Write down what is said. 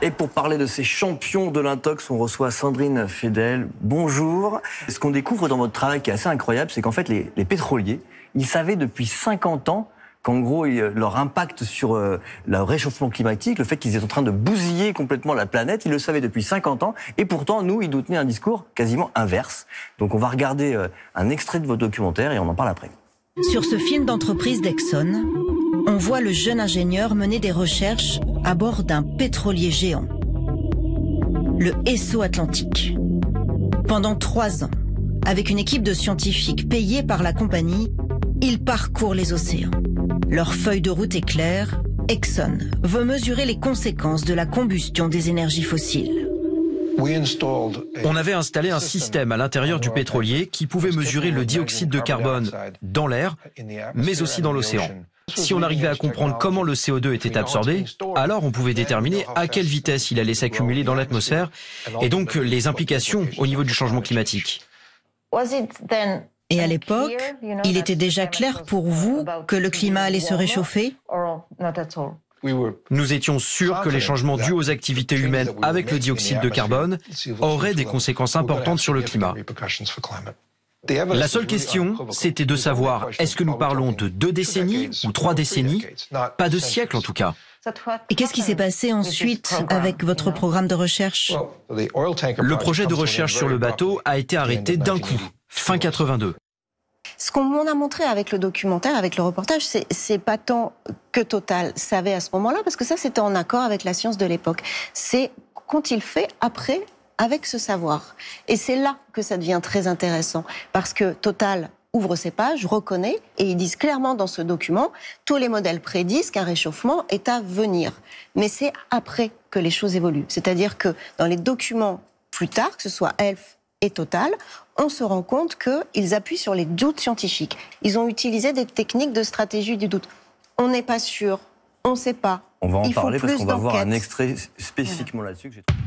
Et pour parler de ces champions de l'intox, on reçoit Sandrine Fedel. Bonjour. Ce qu'on découvre dans votre travail qui est assez incroyable, c'est qu'en fait, les pétroliers, ils savaient depuis 50 ans qu'en gros, leur impact sur le réchauffement climatique, le fait qu'ils étaient en train de bousiller complètement la planète, ils le savaient depuis 50 ans. Et pourtant, nous, ils nous tenaient un discours quasiment inverse. Donc on va regarder un extrait de votre documentaire et on en parle après. Sur ce film d'entreprise d'Exxon, on voit le jeune ingénieur mener des recherches à bord d'un pétrolier géant, le Esso Atlantique. Pendant 3 ans, avec une équipe de scientifiques payés par la compagnie, il parcourt les océans. Leur feuille de route est claire, Exxon veut mesurer les conséquences de la combustion des énergies fossiles. On avait installé un système à l'intérieur du pétrolier qui pouvait mesurer le dioxyde de carbone dans l'air, mais aussi dans l'océan. Si on arrivait à comprendre comment le CO2 était absorbé, alors on pouvait déterminer à quelle vitesse il allait s'accumuler dans l'atmosphère et donc les implications au niveau du changement climatique. Et à l'époque, il était déjà clair pour vous que le climat allait se réchauffer ? Nous étions sûrs que les changements dus aux activités humaines avec le dioxyde de carbone auraient des conséquences importantes sur le climat. La seule question, c'était de savoir, est-ce que nous parlons de 2 décennies ou 3 décennies? Pas de siècles en tout cas. Et qu'est-ce qui s'est passé ensuite avec votre programme de recherche ? Le projet de recherche sur le bateau a été arrêté d'un coup, fin 82. Ce qu'on a montré avec le documentaire, avec le reportage, c'est pas tant que Total savait à ce moment-là, parce que ça c'était en accord avec la science de l'époque. C'est qu'ont-ils fait après avec ce savoir. Et c'est là que ça devient très intéressant, parce que Total ouvre ses pages, reconnaît, et ils disent clairement dans ce document, tous les modèles prédisent qu'un réchauffement est à venir. Mais c'est après que les choses évoluent. C'est-à-dire que dans les documents plus tard, que ce soit Elf et Total, on se rend compte qu'ils appuient sur les doutes scientifiques. Ils ont utilisé des techniques de stratégie du doute. On n'est pas sûr, on ne sait pas. On va en parler parce qu'on va voir un extrait spécifiquement là-dessus que j'ai trouvé.